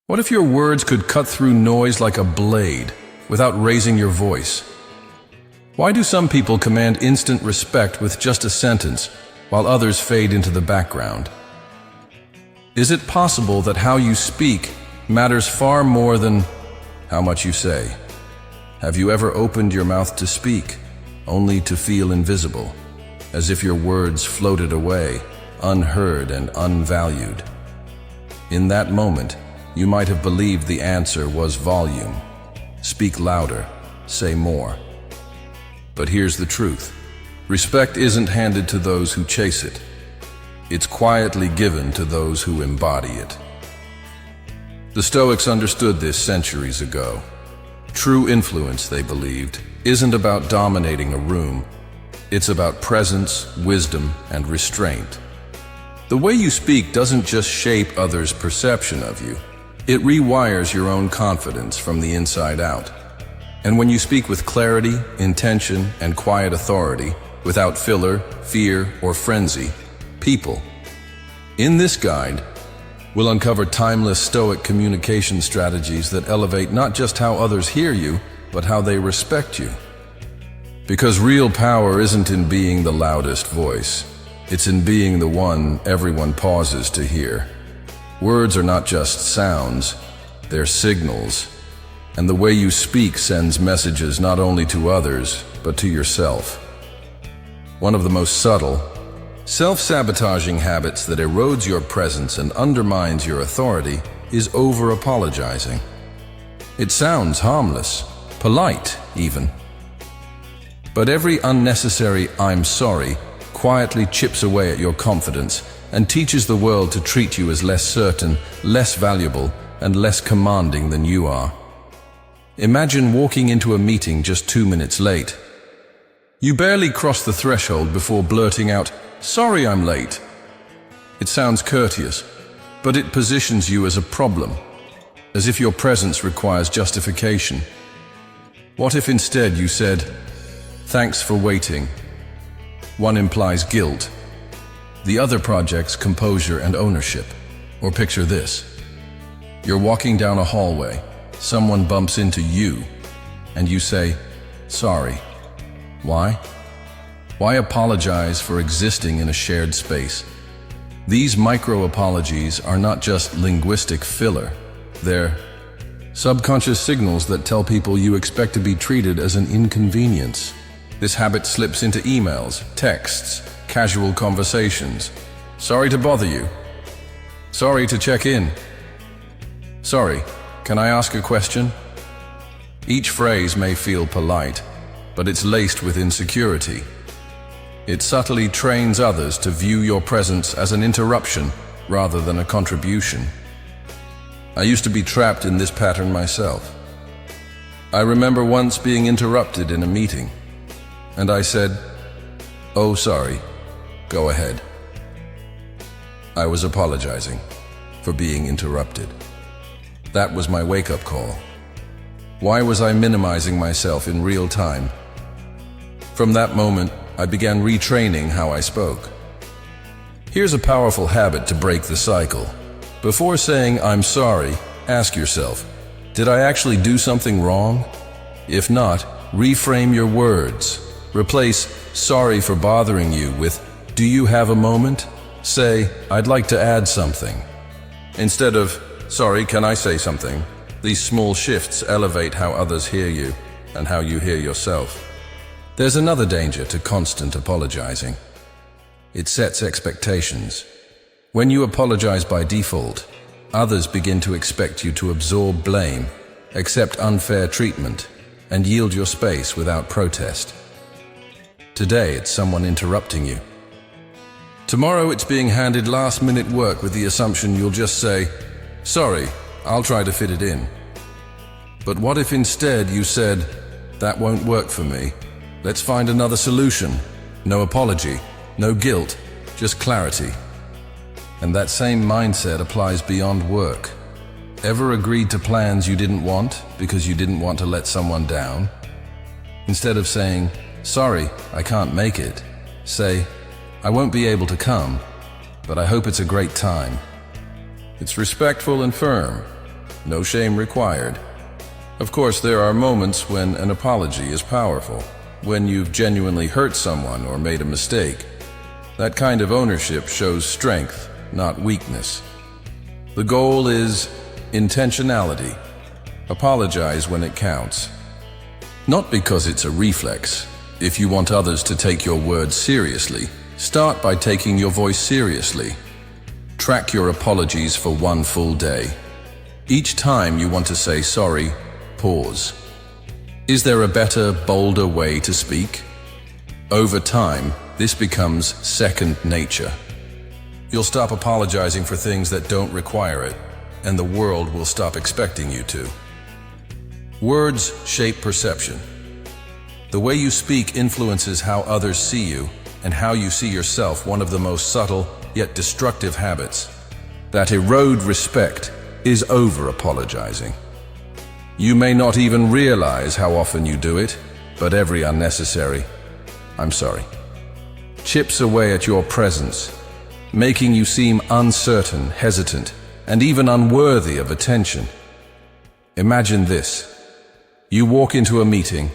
What if your words could cut through noise like a blade without raising your voice? Why do some people command instant respect with just a sentence, while others fade into the background? Is it possible that how you speak matters far more than how much you say? Have you ever opened your mouth to speak, only to feel invisible, as if your words floated away, unheard and unvalued? In that moment, you might have believed the answer was volume. Speak louder, say more. But here's the truth. Respect isn't handed to those who chase it. It's quietly given to those who embody it. The Stoics understood this centuries ago. True influence, they believed, isn't about dominating a room. It's about presence, wisdom, and restraint. The way you speak doesn't just shape others' perception of you. It rewires your own confidence from the inside out. And when you speak with clarity, intention, and quiet authority, without filler, fear, or frenzy, people. In this guide, we'll uncover timeless Stoic communication strategies that elevate not just how others hear you, but how they respect you. Because real power isn't in being the loudest voice. It's in being the one everyone pauses to hear. Words are not just sounds, they're signals. And the way you speak sends messages not only to others, but to yourself. One of the most subtle, self-sabotaging habits that erodes your presence and undermines your authority is over-apologizing. It sounds harmless, polite even. But every unnecessary "I'm sorry" quietly chips away at your confidence and teaches the world to treat you as less certain, less valuable, and less commanding than you are. Imagine walking into a meeting just 2 minutes late. You barely cross the threshold before blurting out, "Sorry I'm late." It sounds courteous, but it positions you as a problem, as if your presence requires justification. What if instead you said, "Thanks for waiting"? One implies guilt. The other projects composure and ownership. Or picture this. You're walking down a hallway, someone bumps into you, and you say, "Sorry." Why? Why apologize for existing in a shared space? These micro-apologies are not just linguistic filler. They're subconscious signals that tell people you expect to be treated as an inconvenience. This habit slips into emails, texts, casual conversations. "Sorry to bother you." "Sorry to check in." "Sorry, can I ask a question?" Each phrase may feel polite, but it's laced with insecurity. It subtly trains others to view your presence as an interruption rather than a contribution. I used to be trapped in this pattern myself. I remember once being interrupted in a meeting, and I said, "Oh, sorry, go ahead." I was apologizing for being interrupted. That was my wake-up call. Why was I minimizing myself in real time? From that moment, I began retraining how I spoke. Here's a powerful habit to break the cycle. Before saying "I'm sorry," ask yourself, did I actually do something wrong? If not, reframe your words. Replace "sorry for bothering you" with "do you have a moment?" Say, "I'd like to add something." Instead of "sorry, can I say something?" These small shifts elevate how others hear you and how you hear yourself. There's another danger to constant apologizing. It sets expectations. When you apologize by default, others begin to expect you to absorb blame, accept unfair treatment, and yield your space without protest. Today, it's someone interrupting you. Tomorrow, it's being handed last-minute work with the assumption you'll just say, "Sorry, I'll try to fit it in." But what if instead you said, "That won't work for me. Let's find another solution." No apology, no guilt, just clarity. And that same mindset applies beyond work. Ever agreed to plans you didn't want because you didn't want to let someone down? Instead of saying, "Sorry, I can't make it," say, "I won't be able to come, but I hope it's a great time." It's respectful and firm, no shame required. Of course, there are moments when an apology is powerful, when you've genuinely hurt someone or made a mistake. That kind of ownership shows strength, not weakness. The goal is intentionality. Apologize when it counts. Not because it's a reflex. If you want others to take your words seriously, start by taking your voice seriously. Track your apologies for one full day. Each time you want to say sorry, pause. Is there a better, bolder way to speak? Over time, this becomes second nature. You'll stop apologizing for things that don't require it, and the world will stop expecting you to. Words shape perception. The way you speak influences how others see you and how you see yourself, one of the most subtle yet destructive habits that erode respect is over-apologizing. You may not even realize how often you do it, but every unnecessary "I'm sorry" chips away at your presence, making you seem uncertain, hesitant, and even unworthy of attention. Imagine this. You walk into a meeting.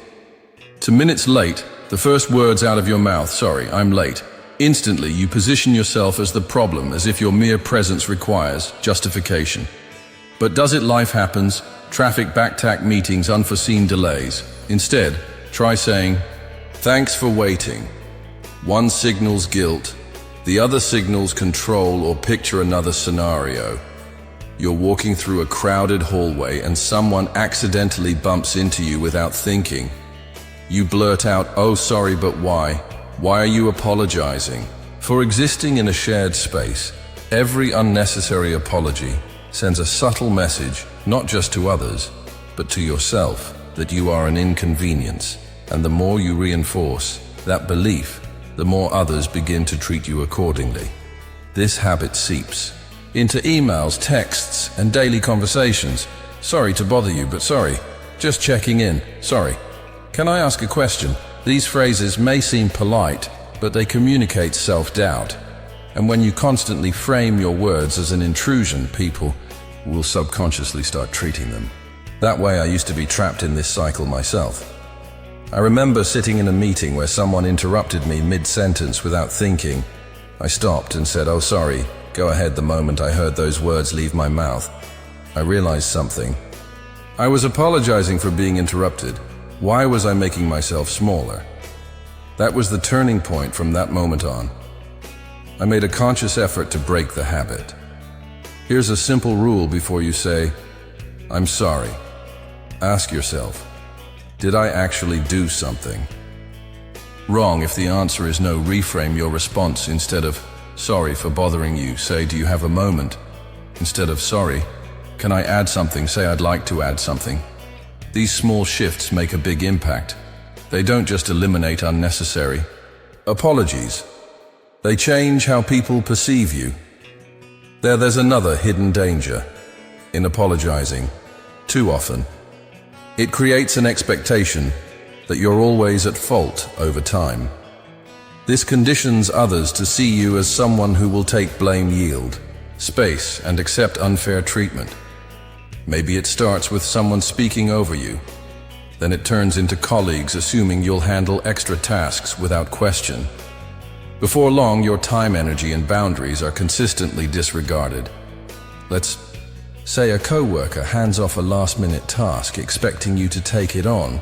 2 minutes late, the first words out of your mouth, "Sorry, I'm late." Instantly, you position yourself as the problem, as if your mere presence requires justification. But does it? Life happens. Traffic, back-to-back meetings, unforeseen delays. Instead, try saying, "Thanks for waiting." One signals guilt, the other signals control, or picture another scenario. You're walking through a crowded hallway and someone accidentally bumps into you without thinking. You blurt out, "Oh, sorry, but why? Why are you apologizing?" For existing in a shared space, every unnecessary apology sends a subtle message, not just to others, but to yourself, that you are an inconvenience. And the more you reinforce that belief, the more others begin to treat you accordingly. This habit seeps into emails, texts, and daily conversations. "Sorry to bother you, but sorry. Just checking in. Sorry. Can I ask a question?" These phrases may seem polite, but they communicate self-doubt. And when you constantly frame your words as an intrusion, people will subconsciously start treating them that way. I used to be trapped in this cycle myself. I remember sitting in a meeting where someone interrupted me mid-sentence without thinking. I stopped and said, "Oh, sorry, go ahead." The moment I heard those words leave my mouth, I realized something. I was apologizing for being interrupted. Why was I making myself smaller? That was the turning point. From that moment on, I made a conscious effort to break the habit. Here's a simple rule before you say, "I'm sorry." Ask yourself, did I actually do something wrong? If the answer is no, reframe your response. Instead of "Sorry for bothering you," say, "Do you have a moment?" Instead of "Sorry, can I add something?" say, "I'd like to add something." These small shifts make a big impact. They don't just eliminate unnecessary apologies. They change how people perceive you. There's another hidden danger in apologizing too often. It creates an expectation that you're always at fault over time. This conditions others to see you as someone who will take blame, yield space, and accept unfair treatment. Maybe it starts with someone speaking over you. Then it turns into colleagues assuming you'll handle extra tasks without question. Before long, your time, energy, and boundaries are consistently disregarded. Let's say a coworker hands off a last-minute task expecting you to take it on.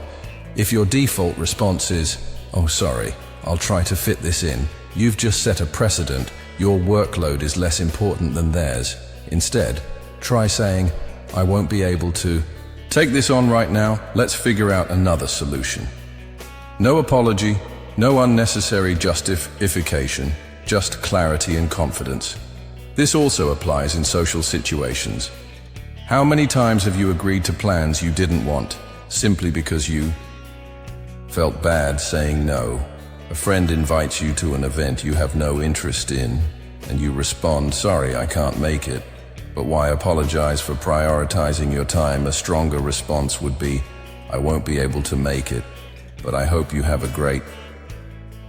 If your default response is, "Oh, sorry, I'll try to fit this in," you've just set a precedent. Your workload is less important than theirs. Instead, try saying, "I won't be able to take this on right now. Let's figure out another solution." No apology, no unnecessary justification, just clarity and confidence. This also applies in social situations. How many times have you agreed to plans you didn't want, simply because you felt bad saying no? A friend invites you to an event you have no interest in, and you respond, "Sorry, I can't make it." But why apologize for prioritizing your time? A stronger response would be, "I won't be able to make it, but I hope you have a great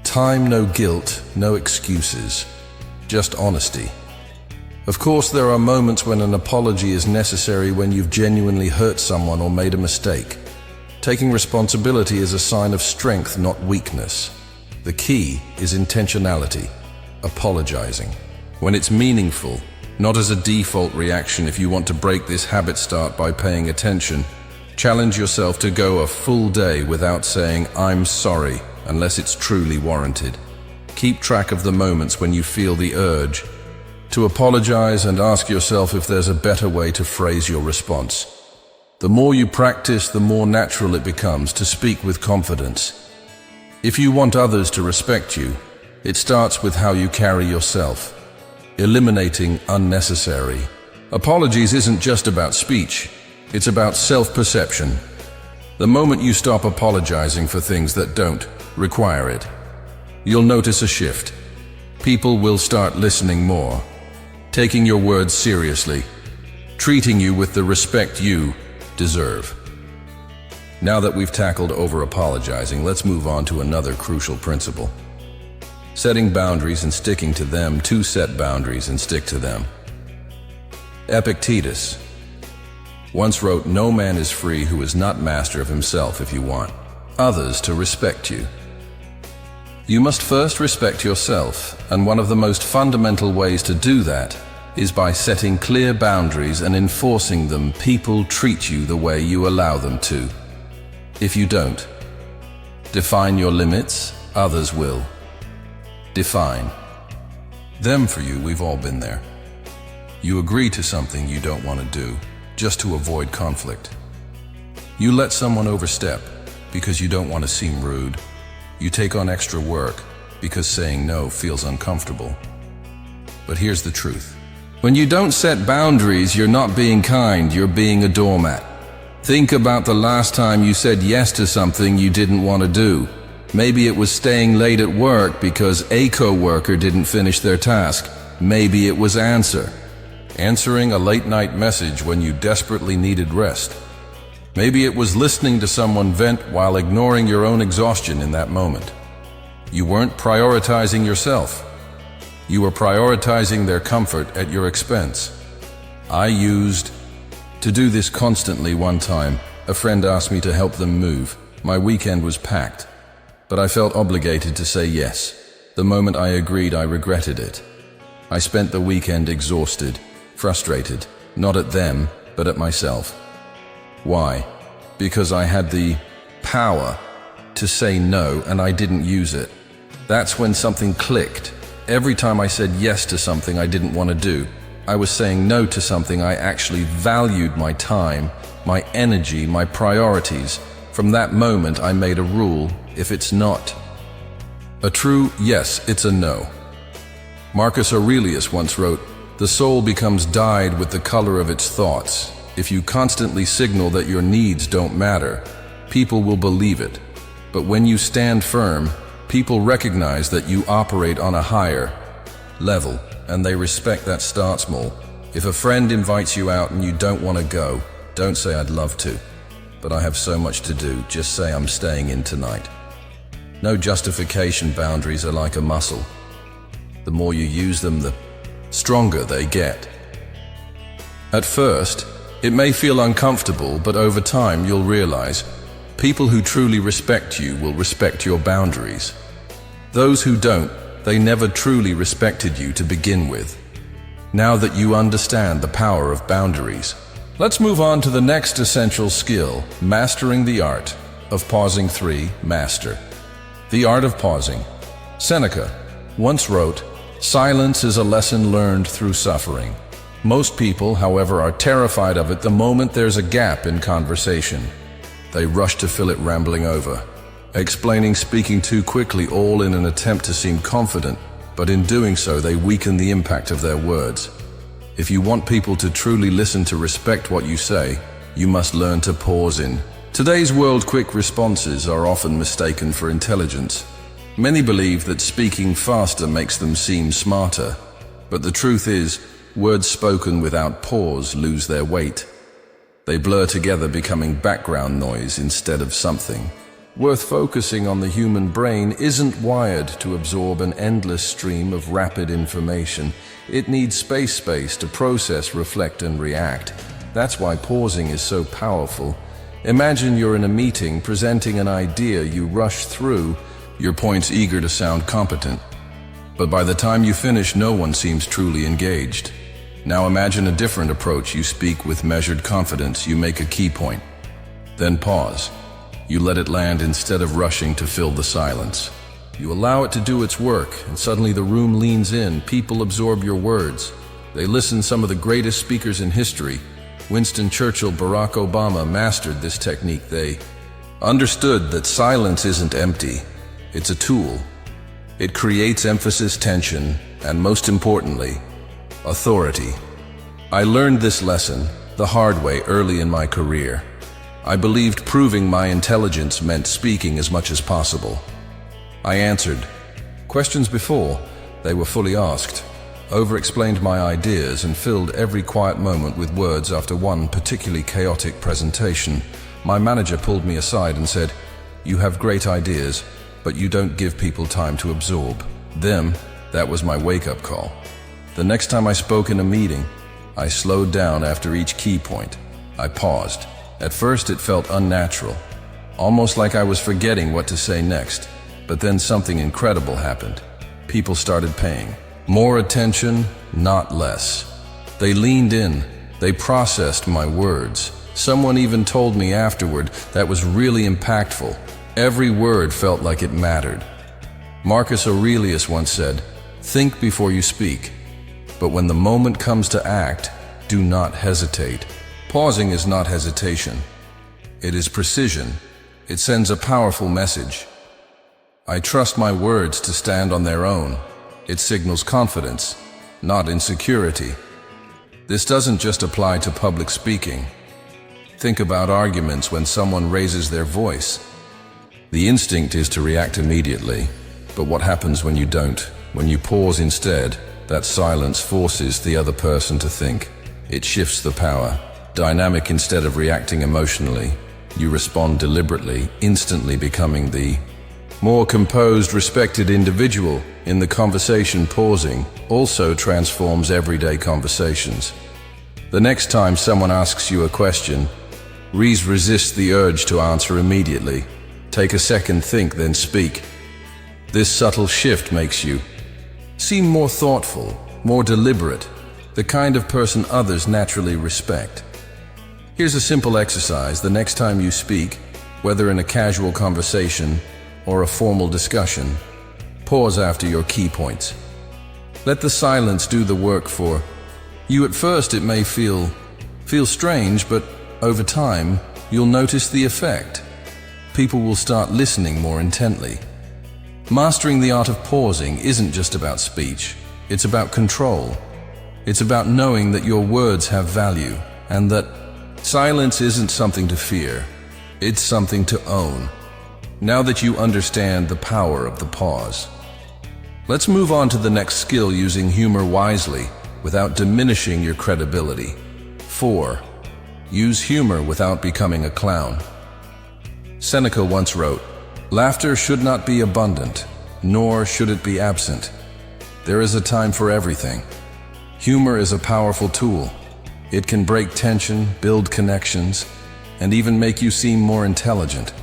time." No guilt, no excuses, just honesty. Of course, there are moments when an apology is necessary when you've genuinely hurt someone or made a mistake. Taking responsibility is a sign of strength, not weakness. The key is intentionality, apologizing. When it's meaningful, not as a default reaction. If you want to break this habit, start by paying attention. Challenge yourself to go a full day without saying, "I'm sorry," unless it's truly warranted. Keep track of the moments when you feel the urge to apologize and ask yourself if there's a better way to phrase your response. The more you practice, the more natural it becomes to speak with confidence. If you want others to respect you, it starts with how you carry yourself. Eliminating unnecessary apologies isn't just about speech, it's about self-perception. The moment you stop apologizing for things that don't require it, you'll notice a shift. People will start listening more, taking your words seriously, treating you with the respect you deserve. Now that we've tackled over-apologizing, let's move on to another crucial principle. Setting boundaries and sticking to them. To set boundaries and stick to them. Epictetus once wrote, "No man is free who is not master of himself." If you want others to respect you, you must first respect yourself, and one of the most fundamental ways to do that is by setting clear boundaries and enforcing them. People treat you the way you allow them to. If you don't define your limits, others will define them for you. We've all been there. You agree to something you don't want to do just to avoid conflict. You let someone overstep because you don't want to seem rude. You take on extra work because saying no feels uncomfortable. But here's the truth. When you don't set boundaries, you're not being kind, you're being a doormat. Think about the last time you said yes to something you didn't want to do. Maybe it was staying late at work because a co-worker didn't finish their task. Maybe it was answering a late-night message when you desperately needed rest. Maybe it was listening to someone vent while ignoring your own exhaustion in that moment. You weren't prioritizing yourself. You were prioritizing their comfort at your expense. I used to do this constantly. One time, a friend asked me to help them move. My weekend was packed, but I felt obligated to say yes. The moment I agreed, I regretted it. I spent the weekend exhausted, frustrated, not at them, but at myself. Why? Because I had the power to say no and I didn't use it. That's when something clicked. Every time I said yes to something I didn't want to do, I was saying no to something I actually valued: my time, my energy, my priorities. From that moment, I made a rule: if it's not a true yes, it's a no. Marcus Aurelius once wrote, "The soul becomes dyed with the color of its thoughts." If you constantly signal that your needs don't matter, people will believe it. But when you stand firm, people recognize that you operate on a higher level, and they respect that. Start small. If a friend invites you out and you don't want to go, don't say "I'd love to, but I have so much to do." Just say "I'm staying in tonight." No justification. Boundaries are like a muscle. The more you use them, the stronger they get. At first, it may feel uncomfortable, but over time you'll realize people who truly respect you will respect your boundaries. Those who don't, they never truly respected you to begin with. Now that you understand the power of boundaries, let's move on to the next essential skill: mastering the art of pausing. 3. Master the art of pausing. Seneca once wrote, "Silence is a lesson learned through suffering." Most people, however, are terrified of it the moment there's a gap in conversation. They rush to fill it, rambling over, explaining, speaking too quickly, all in an attempt to seem confident, but in doing so they weaken the impact of their words. If you want people to truly listen, to respect what you say, you must learn to pause. In today's world, quick responses are often mistaken for intelligence. Many believe that speaking faster makes them seem smarter, but the truth is, words spoken without pause lose their weight. They blur together, becoming background noise instead of something worth focusing on. The human brain isn't wired to absorb an endless stream of rapid information. It needs space to process, reflect, and react. That's why pausing is so powerful. Imagine you're in a meeting presenting an idea. You rush through your points, eager to sound competent. But by the time you finish, no one seems truly engaged. Now imagine a different approach. You speak with measured confidence. You make a key point. Then pause. You let it land instead of rushing to fill the silence. You allow it to do its work, and suddenly the room leans in. People absorb your words. They listen. Some of the greatest speakers in history, Winston Churchill, Barack Obama, mastered this technique. They understood that silence isn't empty. It's a tool. It creates emphasis, tension, and most importantly, authority. I learned this lesson the hard way early in my career. I believed proving my intelligence meant speaking as much as possible. I answered questions before they were fully asked, over-explained my ideas, and filled every quiet moment with words. After one particularly chaotic presentation, my manager pulled me aside and said, "You have great ideas, but you don't give people time to absorb them." That was my wake-up call. The next time I spoke in a meeting, I slowed down after each key point. I paused. At first it felt unnatural, almost like I was forgetting what to say next. But then something incredible happened. People started paying more attention, not less. They leaned in. They processed my words. Someone even told me afterward that was really impactful. Every word felt like it mattered. Marcus Aurelius once said, "Think before you speak. But when the moment comes to act, do not hesitate." Pausing is not hesitation. It is precision. It sends a powerful message. I trust my words to stand on their own. It signals confidence, not insecurity. This doesn't just apply to public speaking. Think about arguments when someone raises their voice. The instinct is to react immediately, but what happens when you don't? When you pause instead, that silence forces the other person to think. It shifts the power. Dynamic. Instead of reacting emotionally, you respond deliberately, instantly becoming the more composed, respected individual in the conversation. Pausing also transforms everyday conversations. The next time someone asks you a question, resist the urge to answer immediately. Take a second, think, then speak. This subtle shift makes you seem more thoughtful, more deliberate, the kind of person others naturally respect. Here's a simple exercise. The next time you speak, whether in a casual conversation or a formal discussion, pause after your key points. Let the silence do the work for you. At first it may feel strange, but over time you'll notice the effect. People will start listening more intently. Mastering the art of pausing isn't just about speech. It's about control. It's about knowing that your words have value, and that silence isn't something to fear. It's something to own. Now that you understand the power of the pause, let's move on to the next skill: using humor wisely without diminishing your credibility. 4. Use humor without becoming a clown. Seneca once wrote, "Laughter should not be abundant, nor should it be absent. There is a time for everything." Humor is a powerful tool. It can break tension, build connections, and even make you seem more intelligent.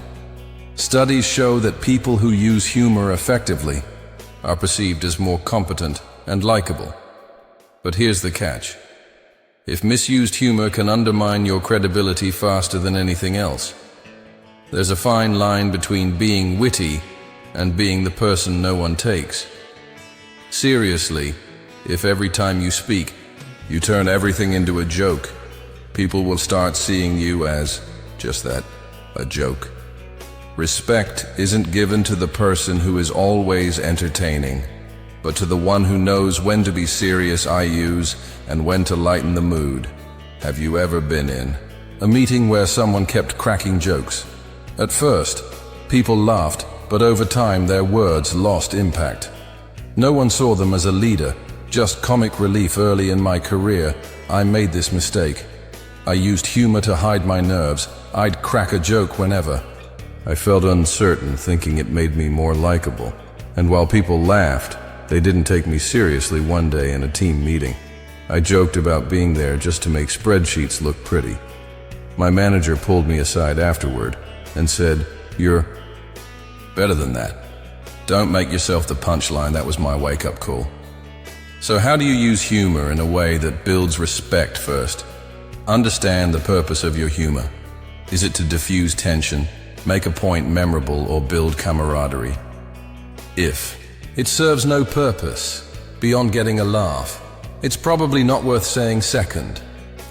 Studies show that people who use humor effectively are perceived as more competent and likable. But here's the catch. If misused, humor can undermine your credibility faster than anything else. There's a fine line between being witty and being the person no one takes. Seriously, if every time you speak, you turn everything into a joke, people will start seeing you as just that, a joke. Respect isn't given to the person who is always entertaining, but to the one who knows when to be serious, and when to lighten the mood. Have you ever been in a meeting where someone kept cracking jokes? At first, people laughed, but over time their words lost impact. No one saw them as a leader, just comic relief. Early in my career, I made this mistake. I used humor to hide my nerves. I'd crack a joke whenever I felt uncertain, thinking it made me more likable. And while people laughed, they didn't take me seriously one day in a team meeting. I joked about being there just to make spreadsheets look pretty. My manager pulled me aside afterward and said, "You're better than that. Don't make yourself the punchline." That was my wake-up call. So how do you use humor in a way that builds respect first? Understand the purpose of your humor. Is it to diffuse tension, make a point memorable, or build camaraderie? If it serves no purpose beyond getting a laugh, it's probably not worth saying second.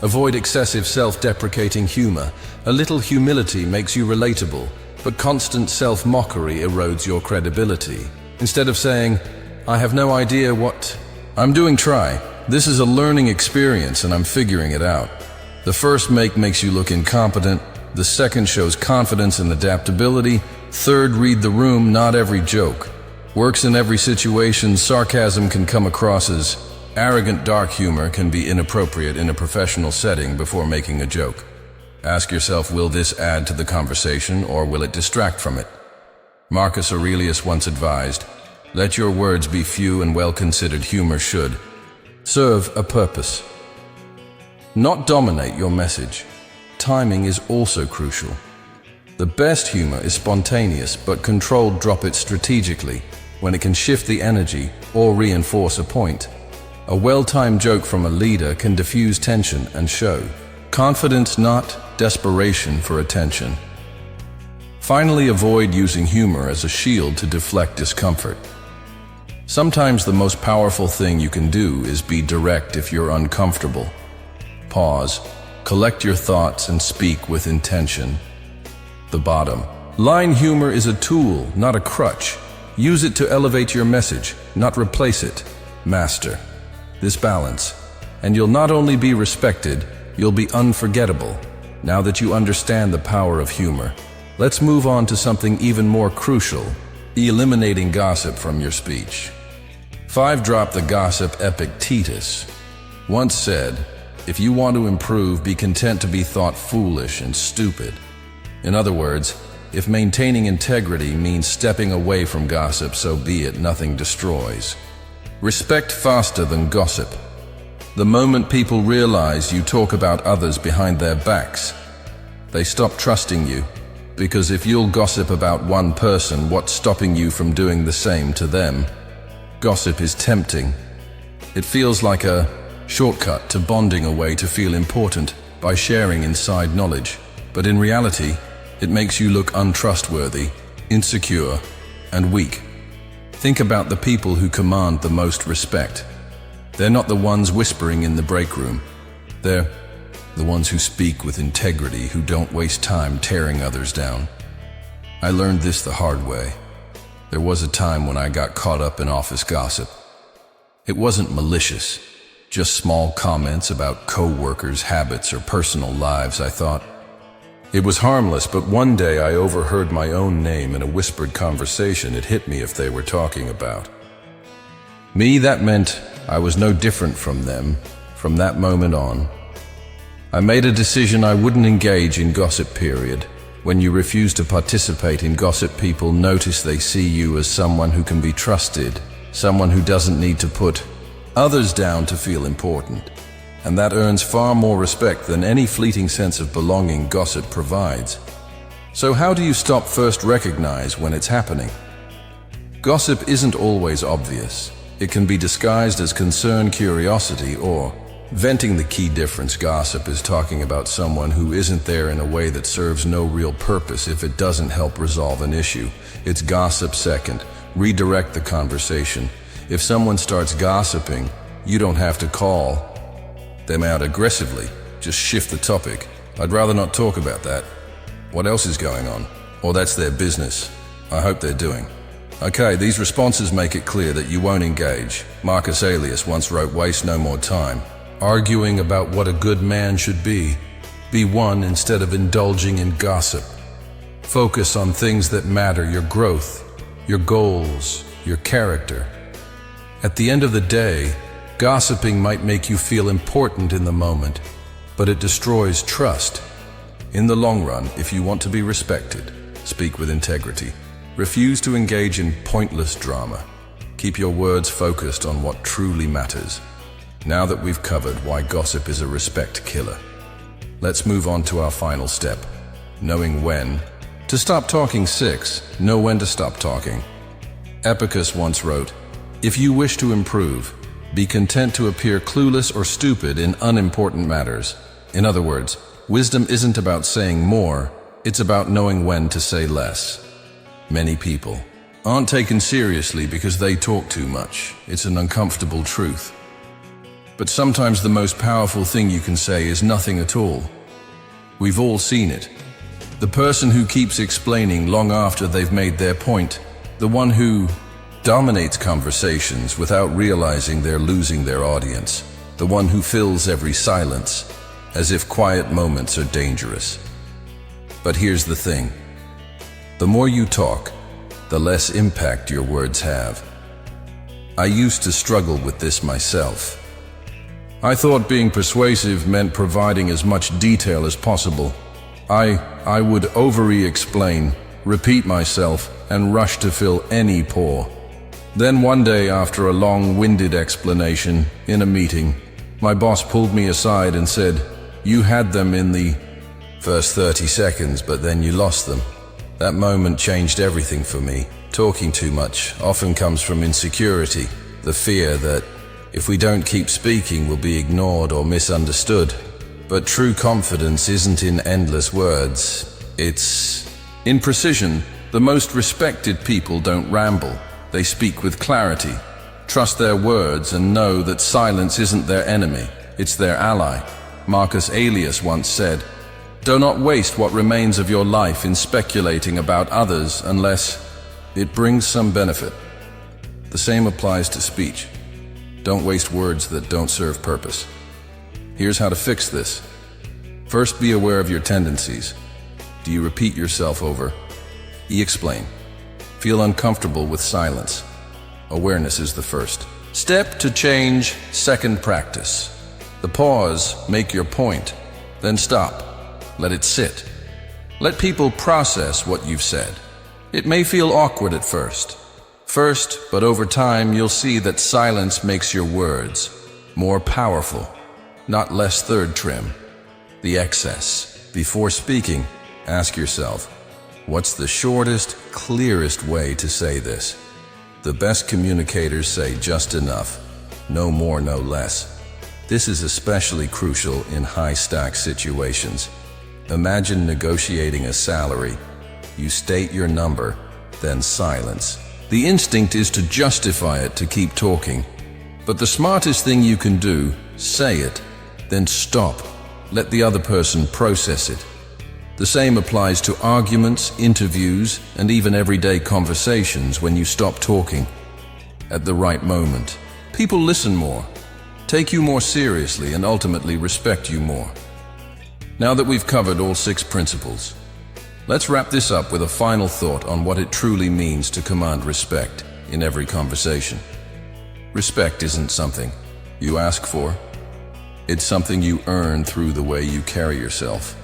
Avoid excessive self-deprecating humor. A little humility makes you relatable, but constant self-mockery erodes your credibility. Instead of saying, "I have no idea what I'm doing," try, "This is a learning experience and I'm figuring it out." The first makes you look incompetent. The second shows confidence and adaptability. Third, read the room. Not every joke works in every situation. Sarcasm can come across as arrogant. Dark humor can be inappropriate in a professional setting. Before making a joke, ask yourself, will this add to the conversation or will it distract from it? Marcus Aurelius once advised, "Let your words be few and well-considered." Humor should serve a purpose, not dominate your message. Timing is also crucial. The best humor is spontaneous but controlled. Drop it strategically when it can shift the energy or reinforce a point. A well-timed joke from a leader can diffuse tension and show confidence, not desperation for attention. Finally, avoid using humor as a shield to deflect discomfort. Sometimes the most powerful thing you can do is be direct if you're uncomfortable. Pause, collect your thoughts, and speak with intention. The bottom line: humor is a tool, not a crutch. Use it to elevate your message, not replace it. Master this balance, and you'll not only be respected, you'll be unforgettable. Now that you understand the power of humor, let's move on to something even more crucial: eliminating gossip from your speech. 5. Drop the gossip. Epictetus once said, "If you want to improve, be content to be thought foolish and stupid." In other words, if maintaining integrity means stepping away from gossip, so be it. Nothing destroys respect faster than gossip. The moment people realize you talk about others behind their backs, they stop trusting you. Because if you'll gossip about one person, what's stopping you from doing the same to them? Gossip is tempting. It feels like a shortcut to bonding, a way to feel important by sharing inside knowledge. But in reality, it makes you look untrustworthy, insecure, and weak. Think about the people who command the most respect. They're not the ones whispering in the break room. They're the ones who speak with integrity, who don't waste time tearing others down. I learned this the hard way. There was a time when I got caught up in office gossip. It wasn't malicious, just small comments about co-workers' habits or personal lives, I thought. It was harmless, but one day I overheard my own name in a whispered conversation. It hit me if they were talking about me. That meant I was no different from them. From that moment on, I made a decision I wouldn't engage in gossip, period. When you refuse to participate in gossip, people notice. They see you as someone who can be trusted, someone who doesn't need to put others down to feel important. And that earns far more respect than any fleeting sense of belonging gossip provides. So how do you stop? First, recognize when it's happening. Gossip isn't always obvious. It can be disguised as concern, curiosity, or venting. The key difference: gossip is talking about someone who isn't there in a way that serves no real purpose. If it doesn't help resolve an issue, it's gossip. Second, redirect the conversation. If someone starts gossiping, you don't have to call them out aggressively. Just shift the topic. "I'd rather not talk about that. What else is going on?" Or, "That's their business. I hope they're doing okay." These responses make it clear that you won't engage. Marcus Aurelius once wrote, "Waste no more time arguing about what a good man should be. Be one instead of indulging in gossip. Focus on things that matter: your growth, your goals, your character." At the end of the day, gossiping might make you feel important in the moment, but it destroys trust. In the long run, if you want to be respected, Speak with integrity. Refuse to engage in pointless drama. Keep your words focused on what truly matters. Now that we've covered why gossip is a respect killer, let's move on to our final step, knowing when to stop talking. 6. Know when to stop talking. Epicus once wrote, "If you wish to improve, be content to appear clueless or stupid in unimportant matters." In other words, wisdom isn't about saying more, it's about knowing when to say less. Many people aren't taken seriously because they talk too much. It's an uncomfortable truth. But sometimes the most powerful thing you can say is nothing at all. We've all seen it. The person who keeps explaining long after they've made their point, the one who dominates conversations without realizing they're losing their audience, the one who fills every silence as if quiet moments are dangerous. But here's the thing. The more you talk, the less impact your words have. I used to struggle with this myself. I thought being persuasive meant providing as much detail as possible. I would over-explain, repeat myself, and rush to fill any pore. Then one day, after a long-winded explanation in a meeting, my boss pulled me aside and said, "You had them in the first 30 seconds, but then you lost them." That moment changed everything for me. Talking too much often comes from insecurity, the fear that if we don't keep speaking, we'll be ignored or misunderstood. But true confidence isn't in endless words. It's in precision. The most respected people don't ramble. They speak with clarity, trust their words, and know that silence isn't their enemy, it's their ally. Marcus Aurelius once said, "Do not waste what remains of your life in speculating about others unless it brings some benefit." The same applies to speech. Don't waste words that don't serve purpose. Here's how to fix this. First, be aware of your tendencies. Do you repeat yourself over? Explain. Feel uncomfortable with silence? Awareness is the first step to change. Second, practice. The pause, make your point, then stop. Let it sit. Let people process what you've said. It may feel awkward at first, but over time you'll see that silence makes your words more powerful, not less. Third, trim the excess. Before speaking, ask yourself, what's the shortest, clearest way to say this? The best communicators say just enough, no more, no less. This is especially crucial in high-stakes situations. Imagine negotiating a salary. You state your number, then silence. The instinct is to justify it, to keep talking. But the smartest thing you can do, say it, then stop. Let the other person process it. The same applies to arguments, interviews, and even everyday conversations. When you stop talking at the right moment, people listen more, take you more seriously, and ultimately respect you more. Now that we've covered all 6 principles, let's wrap this up with a final thought on what it truly means to command respect in every conversation. Respect isn't something you ask for. It's something you earn through the way you carry yourself,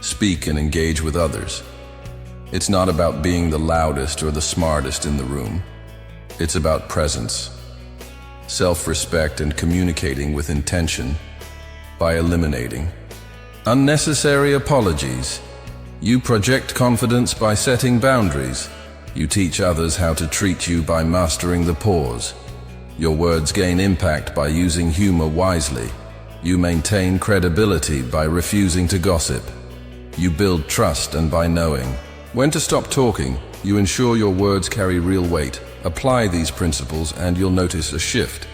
speak, and engage with others. It's not about being the loudest or the smartest in the room. It's about presence, self-respect, and communicating with intention. By eliminating unnecessary apologies, you project confidence. By setting boundaries, you teach others how to treat you. By mastering the pause, your words gain impact. By using humor wisely, you maintain credibility. By refusing to gossip, you build trust. And by knowing when to stop talking, you ensure your words carry real weight. Apply these principles and you'll notice a shift.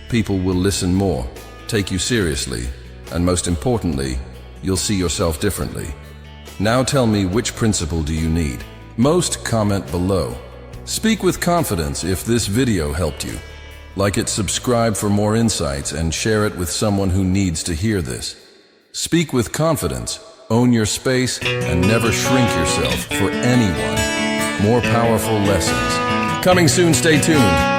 People will listen more, take you seriously, and most importantly, you'll see yourself differently. Now tell me, which principle do you need most? Comment below. Speak with confidence if this video helped you. Like it, subscribe for more insights, and share it with someone who needs to hear this. Speak with confidence, own your space, and never shrink yourself for anyone. More powerful lessons coming soon. Stay tuned.